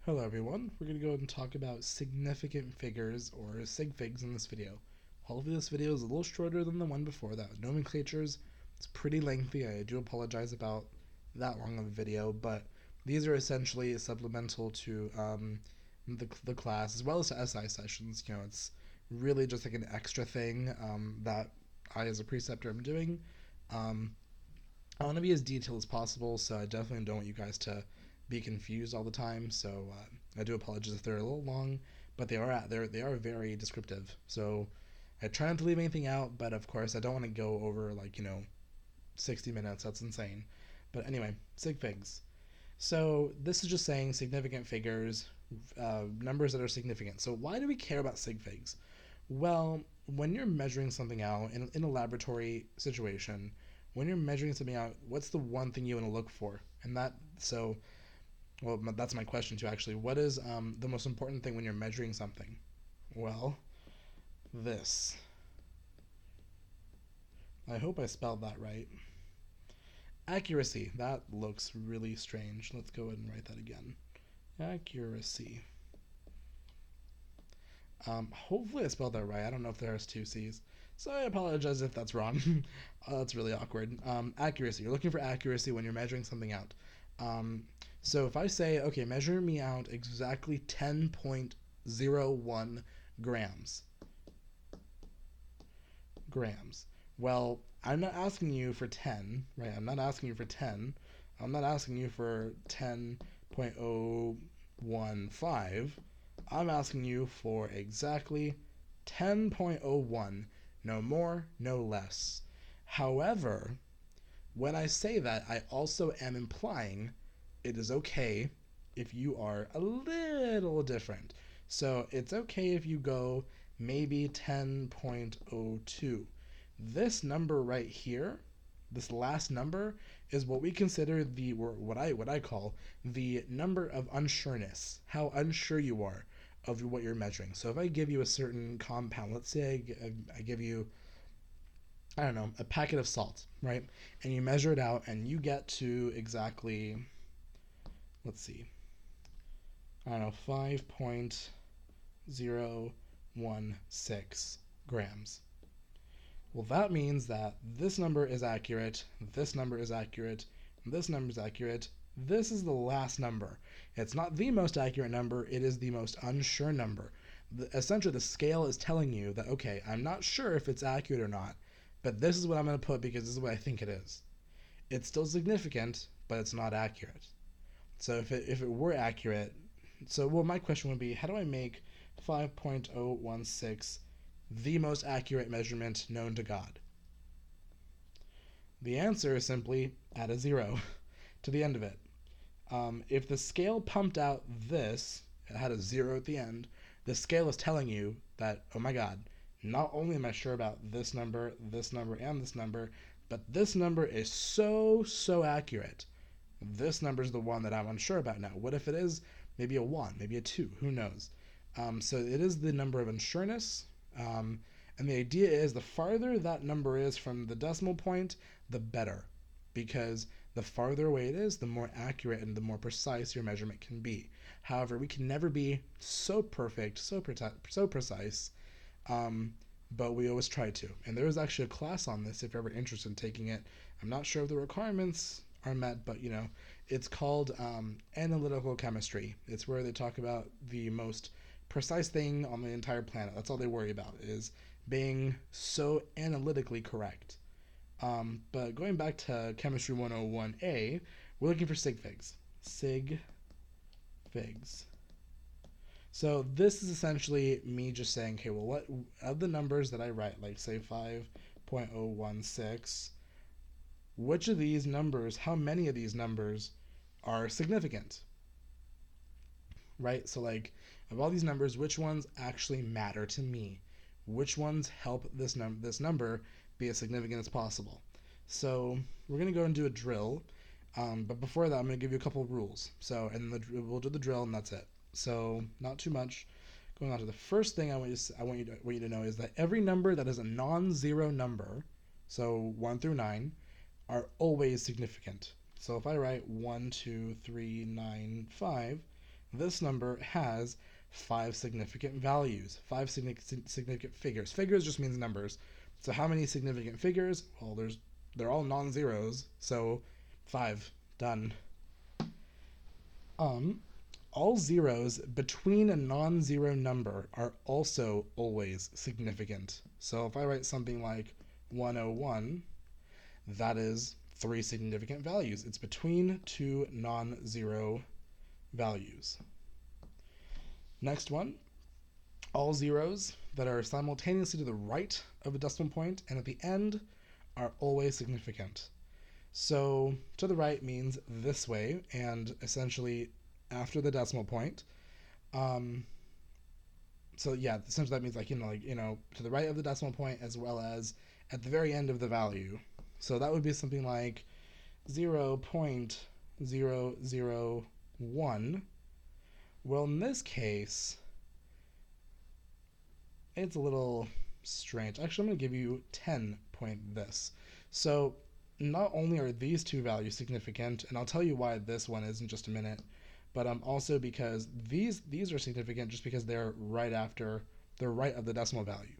Hello everyone, we're going to go ahead and talk about significant figures or Sig Figs in this video. Hopefully this video is a little shorter than the one before that. Nomenclatures, it's pretty lengthy. I do apologize about that long of a video, but these are essentially supplemental to the class as well as to SI sessions. It's really just like an extra thing that I as a preceptor am doing. I want to be as detailed as possible, so I definitely don't want you guys to be confused all the time. So I do apologize if they're a little long, but they are very descriptive. So I try not to leave anything out, but of course I don't want to go over 60 minutes. That's insane. But anyway, sig figs. So this is just saying significant figures, numbers that are significant. So why do we care about sig figs? Well, when you're measuring something out in a laboratory situation, when you're measuring something out, what's the one thing you want to look for? And that's my question too, actually. What is the most important thing when you're measuring something? Well, this. I hope I spelled that right. Accuracy. That looks really strange. Let's go ahead and write that again. Accuracy. Hopefully I spelled that right. I don't know if there's two C's, so I apologize if that's wrong. That's really awkward. Accuracy. You're looking for accuracy when you're measuring something out. So if I say, okay, measure me out exactly 10.01 grams. Well, I'm not asking you for 10, right? I'm not asking you for 10. I'm not asking you for 10.015. I'm asking you for exactly 10.01, no more, no less. However, when I say that, I also am implying it is okay if you are a little different. So it's okay if you go maybe 10.02. This number right here, this last number, is what we consider what I call the number of unsureness, how unsure you are of what you're measuring. So if I give you a certain compound, let's say I give you, I don't know, a packet of salt, right? And you measure it out and you get to exactly, let's see, I don't know, 5.016 grams. Well, that means that this number is accurate, this number is accurate, this number is accurate. This is the last number. It's not the most accurate number, it is the most unsure number. Essentially, the scale is telling you that, okay, I'm not sure if it's accurate or not, but this is what I'm going to put because this is what I think it is. It's still significant, but it's not accurate. So if it were accurate, my question would be, how do I make 5.016 the most accurate measurement known to God? The answer is simply add a zero to the end of it. If the scale pumped out this, it had a zero at the end, the scale is telling you that, oh my God, not only am I sure about this number, and this number, but this number is so accurate. This number is the one that I'm unsure about now. What if it is maybe a 1, maybe a 2? Who knows? So it is the number of unsureness. And the idea is the farther that number is from the decimal point, the better. Because the farther away it is, the more accurate and the more precise your measurement can be. However, we can never be so perfect, so precise, but we always try to. And there is actually a class on this if you're ever interested in taking it. I'm not sure if the requirements are met, but it's called analytical chemistry. It's where they talk about the most precise thing on the entire planet. That's all they worry about, is being so analytically correct. But going back to Chemistry 101A, we're looking for sig figs. Sig figs. So this is essentially me just saying, okay, well, what of the numbers that I write, like say 5.016, which of these numbers, how many of these numbers are significant? Right? So like, of all these numbers, which ones actually matter to me? Which ones help this number be as significant as possible? So we're going to go and do a drill. But before that, I'm going to give you a couple of rules. So, and we'll do the drill, and that's it. So, not too much. Going on to the first thing I want you to know is that every number that is a non-zero number, so 1 through 9, are always significant. So if I write 1, 2, 3, 9, 5, this number has 5 significant values, 5 significant figures. Figures just means numbers. So how many significant figures? Well, they're all non-zeros, so 5. Done. All zeros between a non-zero number are also always significant. So if I write something like 101, that is 3 significant values. It's between 2 non-zero values. Next one, all zeros that are simultaneously to the right of a decimal point and at the end are always significant. So to the right means this way, and essentially after the decimal point. So yeah, essentially that means like to the right of the decimal point as well as at the very end of the value. So that would be something like 0.001. Well, in this case, it's a little strange. Actually, I'm going to give you 10 point this. So not only are these two values significant, and I'll tell you why this one is in just a minute, but also because these are significant just because they're right of the decimal value.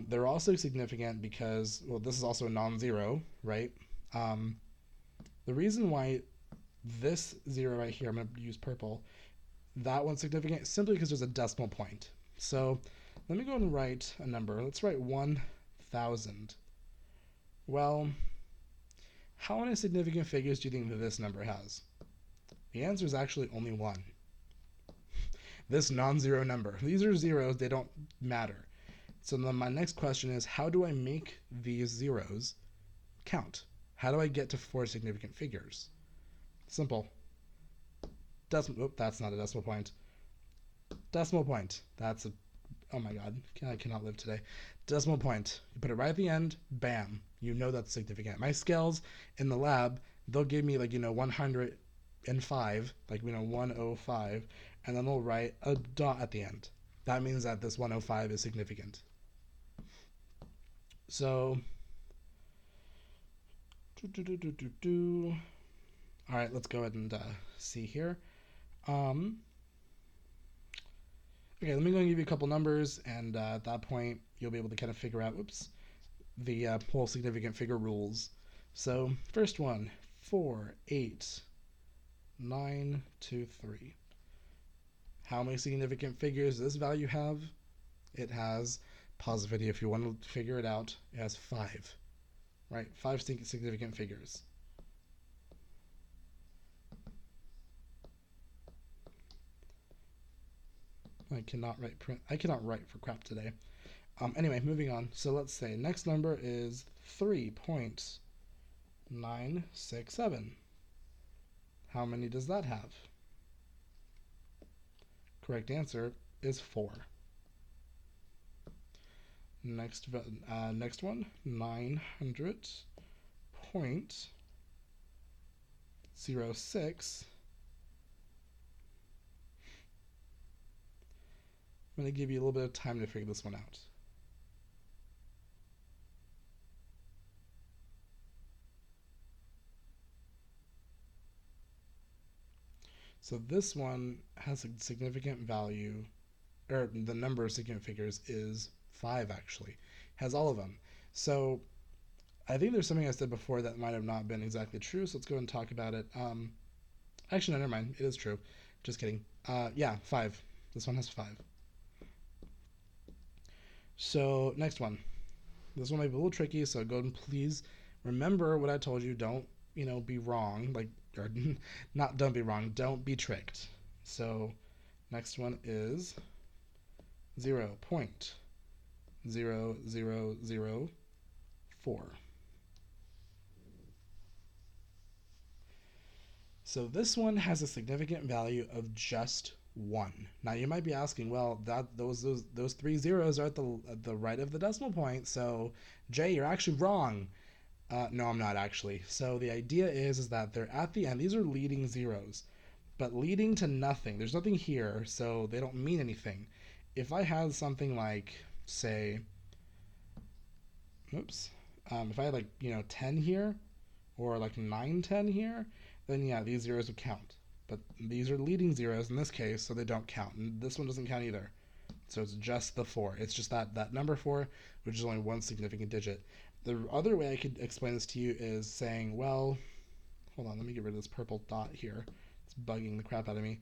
They're also significant because, well, this is also a non-zero, right? The reason why this 0 right here, I'm going to use purple, that one's significant simply because there's a decimal point. So let me go and write a number. Let's write 1,000. Well, how many significant figures do you think that this number has? The answer is actually only 1. This non-zero number. These are zeros, they don't matter. So then my next question is, how do I make these zeros count? How do I get to 4 significant figures? Simple. That's not a decimal point. Decimal point. That's a, oh my god, I cannot live today. Decimal point. You put it right at the end, bam. You know that's significant. My scales in the lab, they'll give me 105, 105, and then they'll write a dot at the end. That means that this 105 is significant. So, all right, let's go ahead and see here. Okay, let me go and give you a couple numbers, and at that point, you'll be able to kind of figure out, the whole significant figure rules. So, first one, 4, 8, 9, 2, 3. How many significant figures does this value have? It has, pause the video if you want to figure it out, it has 5. Right, 5 significant figures. I cannot write for crap today. Anyway, moving on. So let's say next number is 3.967. How many does that have? Correct answer is 4. Next one, 900.06. I'm going to give you a little bit of time to figure this one out. So this one has a significant value, or the number of significant figures is 5 actually. Has all of them. So I think there's something I said before that might have not been exactly true, so let's go and talk about it. Actually, no, never mind. It is true. Just kidding. Yeah, 5. This one has 5. So next one. This one might be a little tricky, so go and please remember what I told you. Don't, be wrong. Or don't be wrong. Don't be tricked. So next one is 0.0004. So this one has a significant value of just 1. Now you might be asking, well, those 3 zeros are at the right of the decimal point, so Jay, you're actually wrong. No, I'm not actually. So the idea is that they're at the end. These are leading zeros, but leading to nothing. There's nothing here, so they don't mean anything. If I had something like, say, if I had 10 here, or 9, 10 here, then yeah, these zeros would count. but these are leading zeros in this case, so they don't count. And this one doesn't count either. So it's just the 4. It's just that number 4, which is only one significant digit. The other way I could explain this to you is saying, well, hold on, let me get rid of this purple dot here. It's bugging the crap out of me.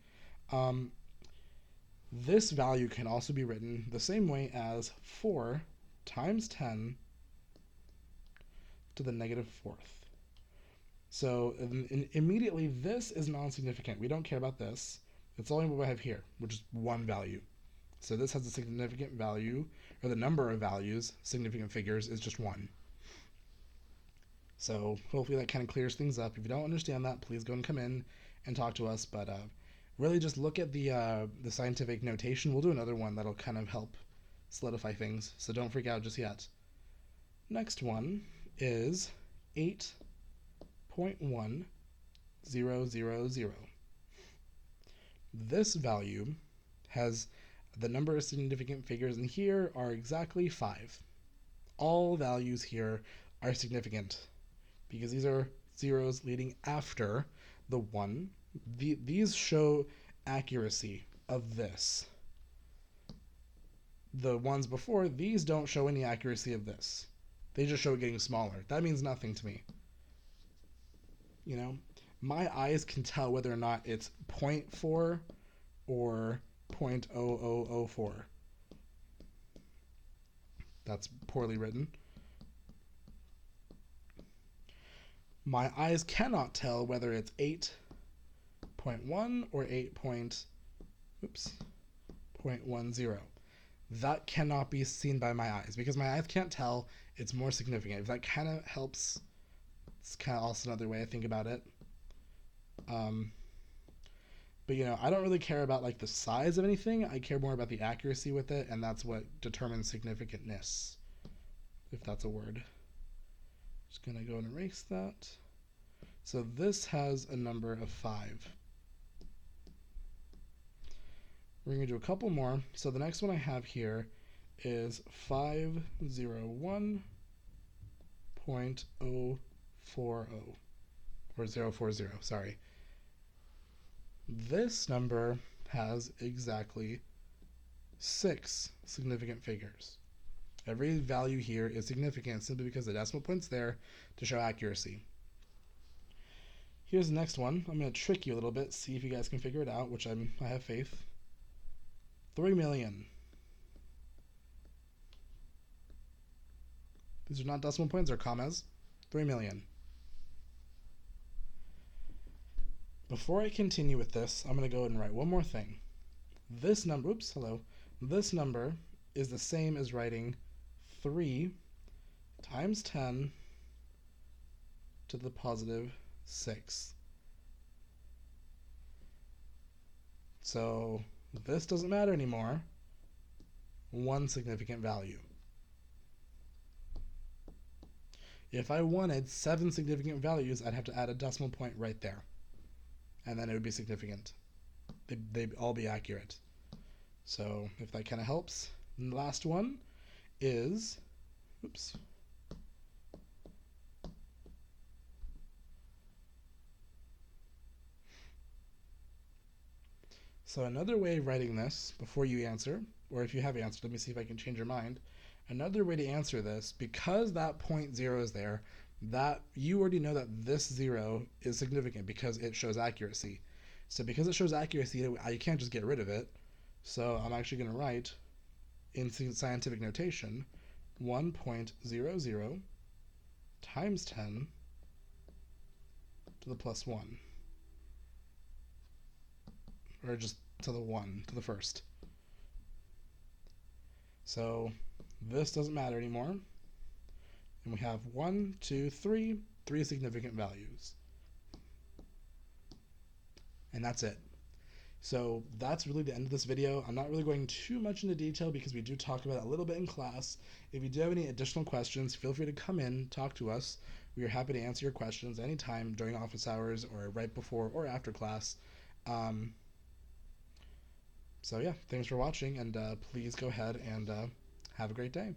This value can also be written the same way as 4 times 10 to the negative 4th. So immediately this is non-significant. We don't care about this. It's only what we have here, which is one value. So this has a significant value, or the number of values, significant figures, is just 1. So hopefully that kind of clears things up. If you don't understand that, please go and come in and talk to us. But really just look at the scientific notation. We'll do another one that'll kind of help solidify things. So don't freak out just yet. Next one is 8.1000. This value has the number of significant figures in here are exactly 5. All values here are significant because these are zeros leading after the 1. These show accuracy of this. The ones before, these don't show any accuracy of this. They just show it getting smaller. That means nothing to me. You know, my eyes can tell whether or not it's 0.4 or 0.0004. That's poorly written. My eyes cannot tell whether it's 8.1 or 8.10. That cannot be seen by my eyes because my eyes can't tell. It's more significant. If that kind of helps, it's kind of also another way I think about it. But you know, I don't really care about like the size of anything. I care more about the accuracy with it, and that's what determines significantness, if that's a word. Just gonna go and erase that. So this has a number of 5. We're gonna do a couple more. So the next one I have here is 501.040 or 040, sorry. This number has exactly 6 significant figures. Every value here is significant simply because the decimal point's there to show accuracy. Here's the next one. I'm going to trick you a little bit, see if you guys can figure it out, which I have faith. 3 million. These are not decimal points or commas. 3 million. Before I continue with this, I'm going to go ahead and write one more thing. This number, this number is the same as writing 3 times 10 to the positive 6. So this doesn't matter anymore. One significant value. If I wanted 7 significant values, I'd have to add a decimal point right there. And then it would be significant. They'd all be accurate. So if that kind of helps. And the last one is, So another way of writing this, before you answer, or if you have answered, let me see if I can change your mind. Another way to answer this, because that 0.0 is there, that you already know that this 0 is significant because it shows accuracy. So because it shows accuracy, I can't just get rid of it. So I'm actually going to write in scientific notation 1.00 times 10 to the plus 1. Or just to the 1, to the first. So this doesn't matter anymore. And we have 1, 2, 3 significant values. And that's it. So that's really the end of this video. I'm not really going too much into detail because we do talk about it a little bit in class. If you do have any additional questions, feel free to come in, talk to us. We are happy to answer your questions anytime during office hours or right before or after class. So yeah, thanks for watching, and please go ahead and have a great day.